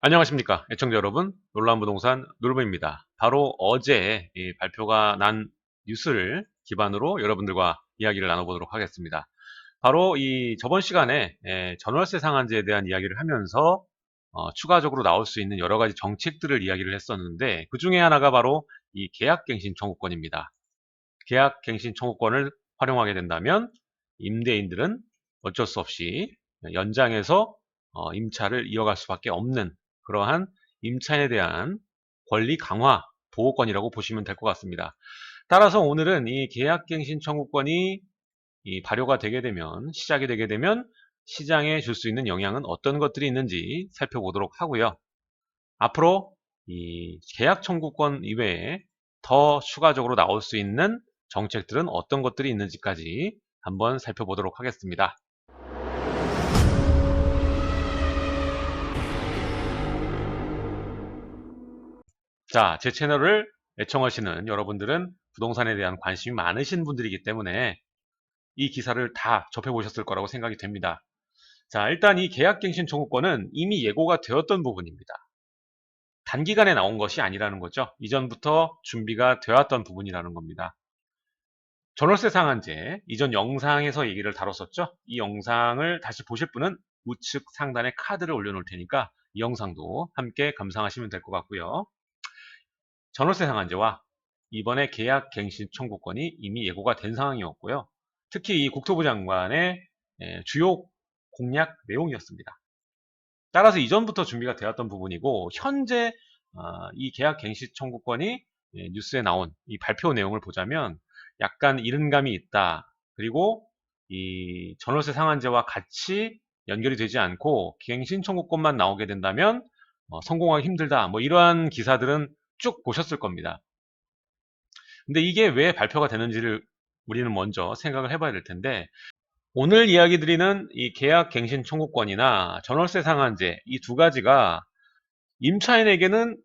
안녕하십니까 애청자 여러분, 놀라운 부동산 놀부입니다. 바로 어제 발표가 난 뉴스를 기반으로 여러분들과 이야기를 나눠보도록 하겠습니다. 바로 이 저번 시간에 전월세 상한제에 대한 이야기를 하면서 추가적으로 나올 수 있는 여러 가지 정책들을 이야기를 했었는데, 그 중에 하나가 바로 이 계약갱신 청구권입니다. 계약갱신 청구권을 활용하게 된다면 임대인들은 어쩔 수 없이 연장해서 임차를 이어갈 수밖에 없는 그러한 임차인에 대한 권리 강화 보호권이라고 보시면 될 것 같습니다. 따라서 오늘은 이 계약갱신 청구권이 발효가 되게 되면, 시작이 되게 되면 시장에 줄 수 있는 영향은 어떤 것들이 있는지 살펴보도록 하고요. 앞으로 이 계약 청구권 이외에 더 추가적으로 나올 수 있는 정책들은 어떤 것들이 있는지까지 한번 살펴보도록 하겠습니다. 자, 제 채널을 애청하시는 여러분들은 부동산에 대한 관심이 많으신 분들이기 때문에 이 기사를 다 접해보셨을 거라고 생각이 됩니다. 자, 일단 이 계약갱신 청구권은 이미 예고가 되었던 부분입니다. 단기간에 나온 것이 아니라는 거죠. 이전부터 준비가 되었던 부분이라는 겁니다. 전월세 상한제, 이전 영상에서 얘기를 다뤘었죠. 이 영상을 다시 보실 분은 우측 상단에 카드를 올려놓을 테니까 이 영상도 함께 감상하시면 될 것 같고요. 전월세 상한제와 이번에 계약갱신 청구권이 이미 예고가 된 상황이었고요. 특히 이 국토부 장관의 주요 공약 내용이었습니다. 따라서 이전부터 준비가 되었던 부분이고, 현재 이 계약갱신 청구권이 뉴스에 나온 이 발표 내용을 보자면 약간 이른감이 있다. 그리고 이 전월세 상한제와 같이 연결이 되지 않고 갱신 청구권만 나오게 된다면 성공하기 힘들다. 뭐 이러한 기사들은 쭉 보셨을 겁니다. 근데 이게 왜 발표가 되는지를 우리는 먼저 생각을 해봐야 될 텐데, 오늘 이야기 드리는 이 계약 갱신 청구권이나 전월세 상한제, 이 두 가지가 임차인에게는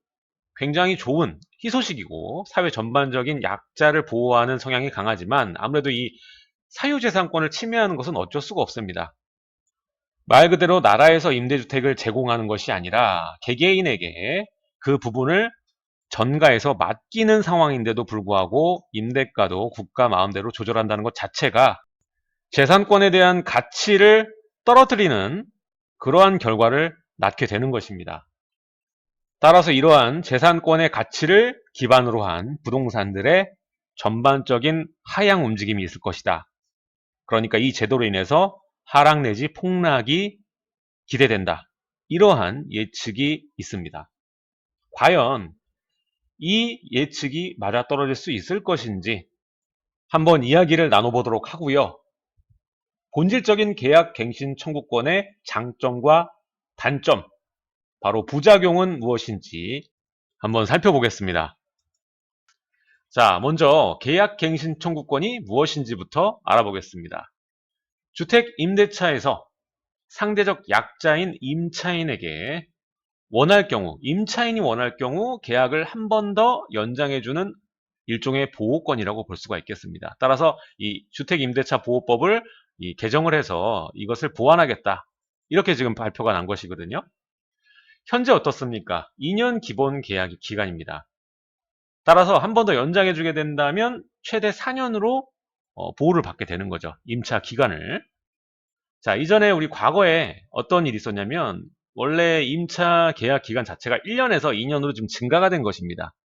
굉장히 좋은 희소식이고 사회 전반적인 약자를 보호하는 성향이 강하지만, 아무래도 이 사유재산권을 침해하는 것은 어쩔 수가 없습니다. 말 그대로 나라에서 임대주택을 제공하는 것이 아니라 개개인에게 그 부분을 전가해서 맡기는 상황인데도 불구하고 임대가도 국가 마음대로 조절한다는 것 자체가 재산권에 대한 가치를 떨어뜨리는 그러한 결과를 낳게 되는 것입니다. 따라서 이러한 재산권의 가치를 기반으로 한 부동산들의 전반적인 하향 움직임이 있을 것이다. 그러니까 이 제도로 인해서 하락 내지 폭락이 기대된다. 이러한 예측이 있습니다. 과연 이 예측이 맞아떨어질 수 있을 것인지 한번 이야기를 나눠보도록 하고요. 본질적인 계약 갱신 청구권의 장점과 단점, 바로 부작용은 무엇인지 한번 살펴보겠습니다. 자, 먼저 계약 갱신 청구권이 무엇인지부터 알아보겠습니다. 주택 임대차에서 상대적 약자인 임차인에게 원할 경우, 임차인이 원할 경우 계약을 한 번 더 연장해주는 일종의 보호권이라고 볼 수가 있겠습니다. 따라서 이 주택임대차 보호법을 개정을 해서 이것을 보완하겠다. 이렇게 지금 발표가 난 것이거든요. 현재 어떻습니까? 2년 기본 계약 기간입니다. 따라서 한 번 더 연장해주게 된다면 최대 4년으로 보호를 받게 되는 거죠. 임차 기간을. 자, 이전에 우리 과거에 어떤 일이 있었냐면, 원래 임차 계약 기간 자체가 1년에서 2년으로 좀 증가가 된 것입니다.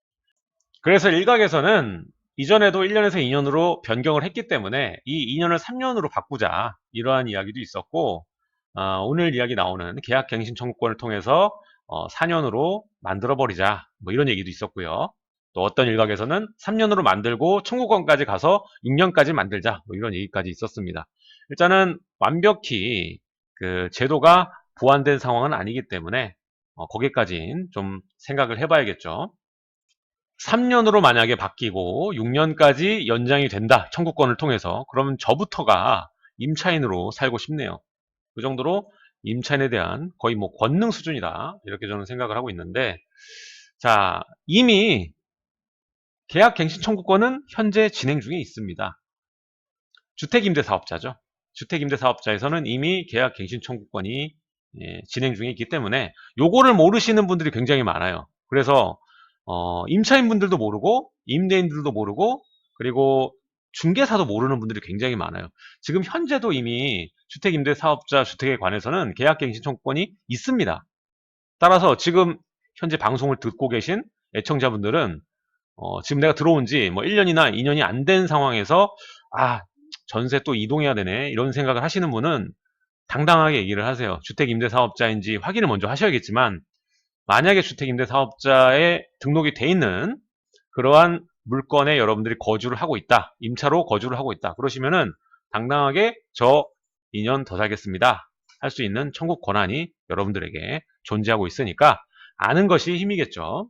그래서 일각에서는 이전에도 1년에서 2년으로 변경을 했기 때문에 이 2년을 3년으로 바꾸자, 이러한 이야기도 있었고, 오늘 이야기 나오는 계약갱신 청구권을 통해서 4년으로 만들어버리자, 뭐 이런 얘기도 있었고요. 또 어떤 일각에서는 3년으로 만들고 청구권까지 가서 6년까지 만들자, 뭐 이런 얘기까지 있었습니다. 일단은 완벽히 그 제도가 보완된 상황은 아니기 때문에 거기까지는 좀 생각을 해봐야겠죠. 3년으로 만약에 바뀌고 6년까지 연장이 된다, 청구권을 통해서, 그러면 저부터가 임차인으로 살고 싶네요. 그 정도로 임차인에 대한 거의 뭐 권능 수준이다, 이렇게 저는 생각을 하고 있는데, 자, 이미 계약갱신 청구권은 현재 진행 중에 있습니다. 주택임대사업자죠. 주택임대사업자에서는 이미 계약갱신 청구권이 진행 중에 있기 때문에 요거를 모르시는 분들이 굉장히 많아요. 그래서 임차인분들도 모르고 임대인들도 모르고 그리고 중개사도 모르는 분들이 굉장히 많아요. 지금 현재도 이미 주택임대사업자 주택에 관해서는 계약갱신 청구권이 있습니다. 따라서 지금 현재 방송을 듣고 계신 애청자분들은 지금 내가 들어온 지 뭐 1년이나 2년이 안 된 상황에서 아, 전세 또 이동해야 되네 이런 생각을 하시는 분은 당당하게 얘기를 하세요. 주택임대사업자인지 확인을 먼저 하셔야겠지만 만약에 주택임대사업자에 등록이 돼 있는 그러한 물건에 여러분들이 거주를 하고 있다. 임차로 거주를 하고 있다. 그러시면은 당당하게 저 2년 더 살겠습니다. 할 수 있는 청구 권한이 여러분들에게 존재하고 있으니까 아는 것이 힘이겠죠.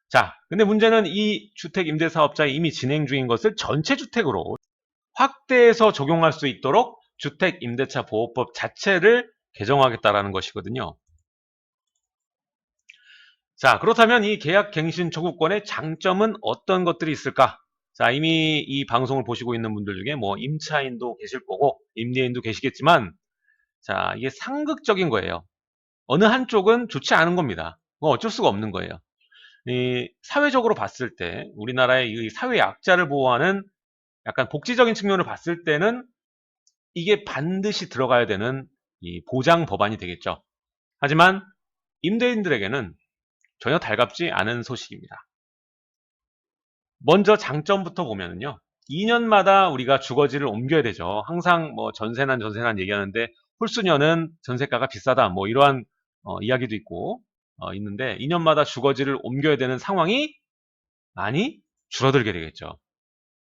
자, 근데 문제는 이 주택임대사업자에 이미 진행 중인 것을 전체 주택으로 확대해서 적용할 수 있도록 주택임대차 보호법 자체를 개정하겠다라는 것이거든요. 자, 그렇다면 이 계약갱신 청구권의 장점은 어떤 것들이 있을까? 자, 이미 이 방송을 보시고 있는 분들 중에 뭐 임차인도 계실 거고 임대인도 계시겠지만 자, 이게 상극적인 거예요. 어느 한쪽은 좋지 않은 겁니다. 뭐 어쩔 수가 없는 거예요. 이 사회적으로 봤을 때 우리나라의 이 사회 약자를 보호하는 약간 복지적인 측면을 봤을 때는 이게 반드시 들어가야 되는 이 보장 법안이 되겠죠. 하지만 임대인들에게는 전혀 달갑지 않은 소식입니다. 먼저 장점부터 보면은요. 2년마다 우리가 주거지를 옮겨야 되죠. 항상 뭐 전세난 얘기하는데 홀수년은 전세가가 비싸다 뭐 이러한 이야기도 있고 있는데 2년마다 주거지를 옮겨야 되는 상황이 많이 줄어들게 되겠죠.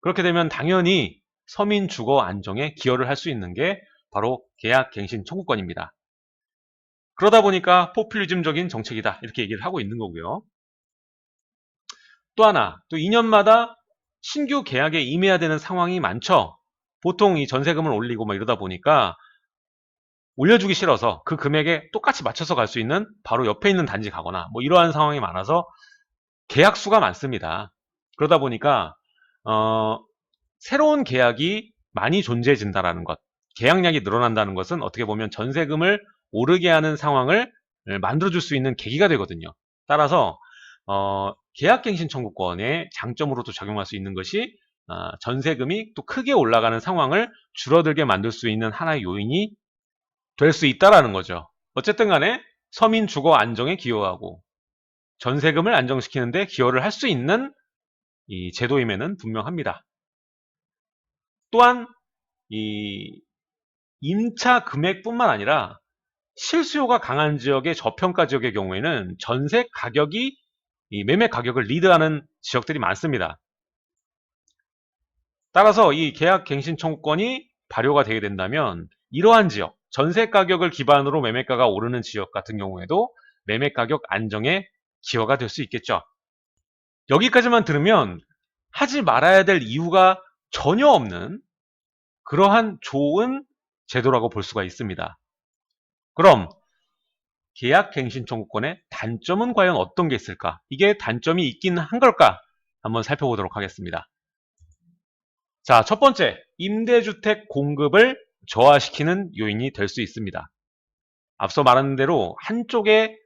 그렇게 되면 당연히 서민 주거 안정에 기여를 할 수 있는 게 바로 계약갱신 청구권입니다. 그러다 보니까 포퓰리즘적인 정책이다 이렇게 얘기를 하고 있는 거고요. 또 하나, 또 2년마다 신규 계약에 임해야 되는 상황이 많죠. 보통 이 전세금을 올리고 막 이러다 보니까 올려주기 싫어서 그 금액에 똑같이 맞춰서 갈 수 있는 바로 옆에 있는 단지 가거나 뭐 이러한 상황이 많아서 계약 수가 많습니다. 그러다 보니까 새로운 계약이 많이 존재해진다라는 것, 계약량이 늘어난다는 것은 어떻게 보면 전세금을 오르게 하는 상황을 만들어줄 수 있는 계기가 되거든요. 따라서 계약갱신 청구권의 장점으로도 적용할 수 있는 것이 전세금이 또 크게 올라가는 상황을 줄어들게 만들 수 있는 하나의 요인이 될 수 있다라는 거죠. 어쨌든 간에 서민 주거 안정에 기여하고 전세금을 안정시키는데 기여를 할 수 있는 이 제도임에는 분명합니다. 또한 이 임차 금액뿐만 아니라 실수요가 강한 지역의 저평가 지역의 경우에는 전세 가격이 이 매매 가격을 리드하는 지역들이 많습니다. 따라서 이 계약갱신 청구권이 발효가 되게 된다면 이러한 지역, 전세 가격을 기반으로 매매가가 오르는 지역 같은 경우에도 매매 가격 안정에 기여가 될 수 있겠죠. 여기까지만 들으면 하지 말아야 될 이유가 전혀 없는 그러한 좋은 제도라고 볼 수가 있습니다. 그럼 계약갱신 청구권의 단점은 과연 어떤 게 있을까? 이게 단점이 있긴 한 걸까? 한번 살펴보도록 하겠습니다. 자, 첫 번째, 임대주택 공급을 저하시키는 요인이 될 수 있습니다. 앞서 말한 대로 한쪽의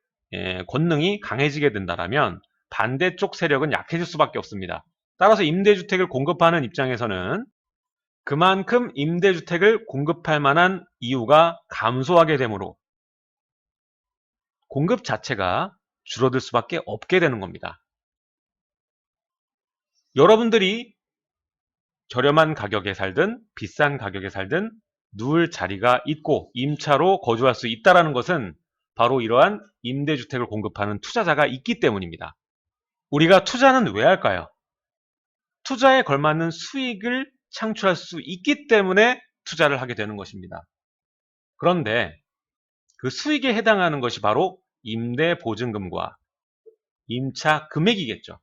권능이 강해지게 된다면 반대쪽 세력은 약해질 수밖에 없습니다. 따라서 임대주택을 공급하는 입장에서는 그만큼 임대주택을 공급할 만한 이유가 감소하게 되므로 공급 자체가 줄어들 수밖에 없게 되는 겁니다. 여러분들이 저렴한 가격에 살든 비싼 가격에 살든 누울 자리가 있고 임차로 거주할 수 있다는 것은 바로 이러한 임대주택을 공급하는 투자자가 있기 때문입니다. 우리가 투자는 왜 할까요? 투자에 걸맞는 수익을 창출할 수 있기 때문에 투자를 하게 되는 것입니다. 그런데 그 수익에 해당하는 것이 바로 임대보증금과 임차 금액이겠죠.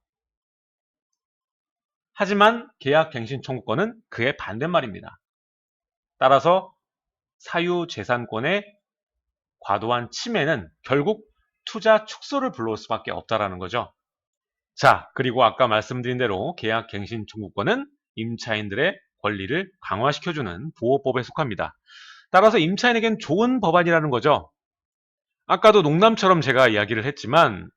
하지만 계약갱신 청구권은 그의 반대말입니다. 따라서 사유재산권의 과도한 침해는 결국 투자 축소를 불러올 수밖에 없다라는 거죠. 자, 그리고 아까 말씀드린 대로 계약갱신 청구권은 임차인들의 권리를 강화시켜주는 보호법에 속합니다. 따라서 임차인에겐 좋은 법안이라는 거죠. 아까도 농담처럼 제가 이야기를 했지만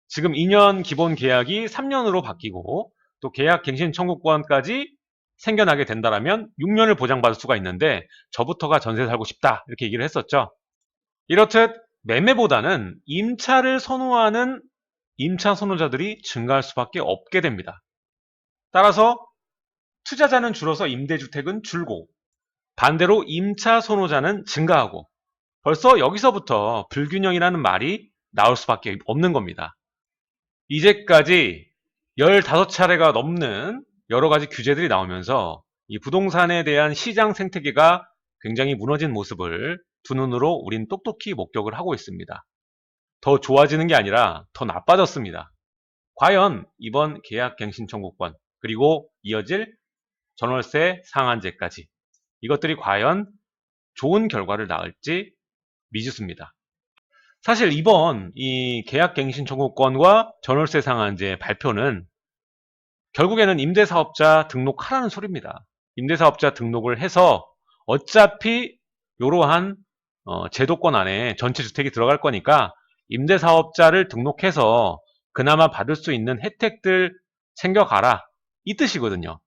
지금 2년 기본 계약이 3년으로 바뀌고 또 계약 갱신 청구권까지 생겨나게 된다라면 6년을 보장받을 수가 있는데 저부터가 전세 살고 싶다 이렇게 얘기를 했었죠. 이렇듯 매매보다는 임차를 선호하는 임차 선호자들이 증가할 수밖에 없게 됩니다. 따라서 투자자는 줄어서 임대주택은 줄고 반대로 임차 선호자는 증가하고 벌써 여기서부터 불균형이라는 말이 나올 수밖에 없는 겁니다. 이제까지 15차례가 넘는 여러 가지 규제들이 나오면서 이 부동산에 대한 시장 생태계가 굉장히 무너진 모습을 두 눈으로 우린 똑똑히 목격을 하고 있습니다. 더 좋아지는 게 아니라 더 나빠졌습니다. 과연 이번 계약갱신 청구권 그리고 이어질 전월세 상한제까지 이것들이 과연 좋은 결과를 낳을지 미지수입니다. 사실 이번 이 계약갱신 청구권과 전월세 상한제 발표는 결국에는 임대사업자 등록하라는 소리입니다. 임대사업자 등록을 해서 어차피 이러한 제도권 안에 전체 주택이 들어갈 거니까 임대사업자를 등록해서 그나마 받을 수 있는 혜택들 챙겨가라 이 뜻이거든요.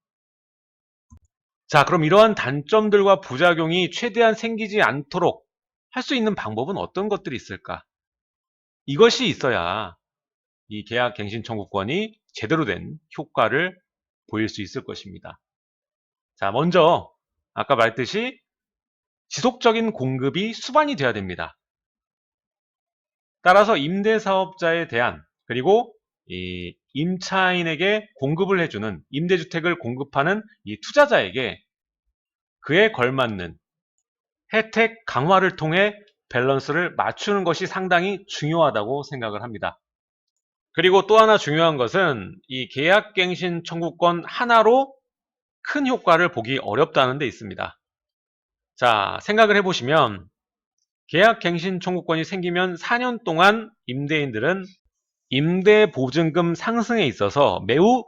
자, 그럼 이러한 단점들과 부작용이 최대한 생기지 않도록 할 수 있는 방법은 어떤 것들이 있을까? 이것이 있어야 이 계약갱신 청구권이 제대로 된 효과를 보일 수 있을 것입니다. 자, 먼저 아까 말했듯이 지속적인 공급이 수반이 돼야 됩니다. 따라서 임대사업자에 대한 그리고 이 임차인에게 공급을 해주는 임대주택을 공급하는 이 투자자에게 그에 걸맞는 혜택 강화를 통해 밸런스를 맞추는 것이 상당히 중요하다고 생각을 합니다. 그리고 또 하나 중요한 것은 이 계약갱신 청구권 하나로 큰 효과를 보기 어렵다는 데 있습니다. 자, 생각을 해보시면 계약갱신 청구권이 생기면 4년 동안 임대인들은 임대보증금 상승에 있어서 매우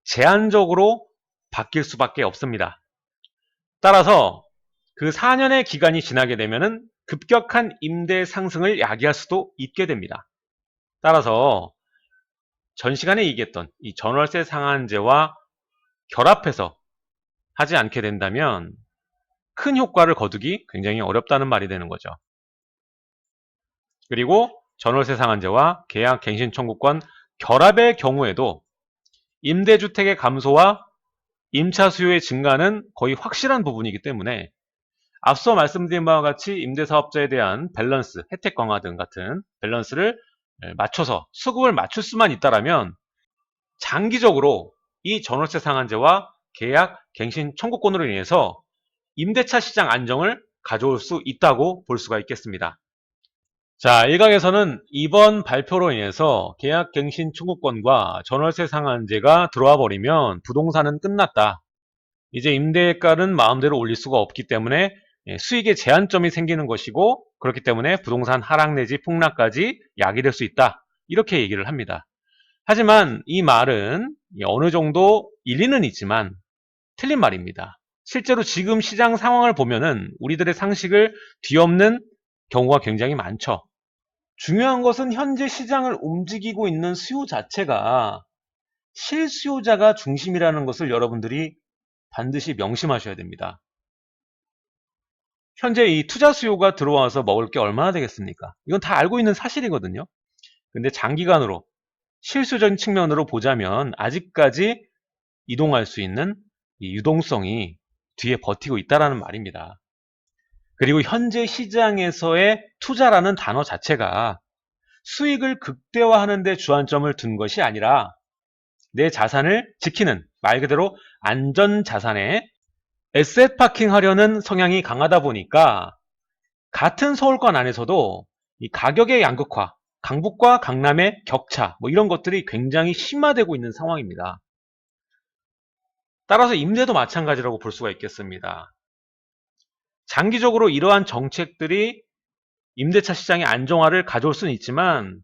제한적으로 바뀔 수밖에 없습니다. 따라서 그 4년의 기간이 지나게 되면 급격한 임대 상승을 야기할 수도 있게 됩니다. 따라서 전 시간에 얘기했던 이 전월세 상한제와 결합해서 하지 않게 된다면 큰 효과를 거두기 굉장히 어렵다는 말이 되는 거죠. 그리고 전월세 상한제와 계약갱신 청구권 결합의 경우에도 임대주택의 감소와 임차 수요의 증가는 거의 확실한 부분이기 때문에 앞서 말씀드린 바와 같이 임대사업자에 대한 밸런스, 혜택 강화 등 같은 밸런스를 맞춰서 수급을 맞출 수만 있다면 장기적으로 이 전월세 상한제와 계약 갱신 청구권으로 인해서 임대차 시장 안정을 가져올 수 있다고 볼 수가 있겠습니다. 자, 일각에서는 이번 발표로 인해서 계약 갱신 청구권과 전월세 상한제가 들어와 버리면 부동산은 끝났다. 이제 임대가는 마음대로 올릴 수가 없기 때문에 수익에 제한점이 생기는 것이고 그렇기 때문에 부동산 하락 내지 폭락까지 야기될 수 있다. 이렇게 얘기를 합니다. 하지만 이 말은 어느 정도 일리는 있지만 틀린 말입니다. 실제로 지금 시장 상황을 보면은 우리들의 상식을 뒤엎는 경우가 굉장히 많죠. 중요한 것은 현재 시장을 움직이고 있는 수요 자체가 실수요자가 중심이라는 것을 여러분들이 반드시 명심하셔야 됩니다. 현재 이 투자 수요가 들어와서 먹을 게 얼마나 되겠습니까? 이건 다 알고 있는 사실이거든요. 근데 장기간으로 실수적인 측면으로 보자면 아직까지 이동할 수 있는 이 유동성이 뒤에 버티고 있다라는 말입니다. 그리고 현재 시장에서의 투자라는 단어 자체가 수익을 극대화하는 데 주안점을 둔 것이 아니라 내 자산을 지키는 말 그대로 안전자산에 에셋 파킹 하려는 성향이 강하다 보니까 같은 서울권 안에서도 이 가격의 양극화, 강북과 강남의 격차 뭐 이런 것들이 굉장히 심화되고 있는 상황입니다. 따라서 임대도 마찬가지라고 볼 수가 있겠습니다. 장기적으로 이러한 정책들이 임대차 시장의 안정화를 가져올 수는 있지만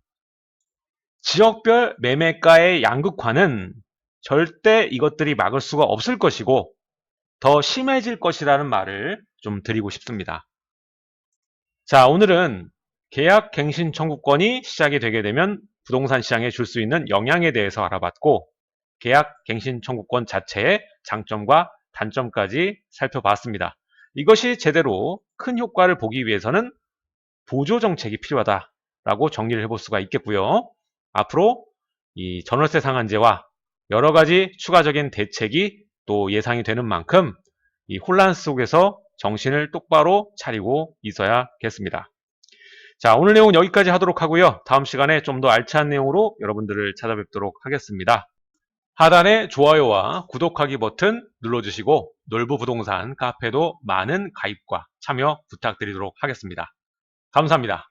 지역별 매매가의 양극화는 절대 이것들이 막을 수가 없을 것이고 더 심해질 것이라는 말을 좀 드리고 싶습니다. 자, 오늘은 계약갱신 청구권이 시작이 되게 되면 부동산 시장에 줄 수 있는 영향에 대해서 알아봤고, 계약갱신 청구권 자체의 장점과 단점까지 살펴봤습니다. 이것이 제대로 큰 효과를 보기 위해서는 보조정책이 필요하다라고 정리를 해볼 수가 있겠고요. 앞으로 이 전월세 상한제와 여러 가지 추가적인 대책이 또 예상이 되는 만큼 이 혼란 속에서 정신을 똑바로 차리고 있어야겠습니다. 자, 오늘 내용은 여기까지 하도록 하고요. 다음 시간에 좀 더 알찬 내용으로 여러분들을 찾아뵙도록 하겠습니다. 하단에 좋아요와 구독하기 버튼 눌러주시고 놀부부동산 카페도 많은 가입과 참여 부탁드리도록 하겠습니다. 감사합니다.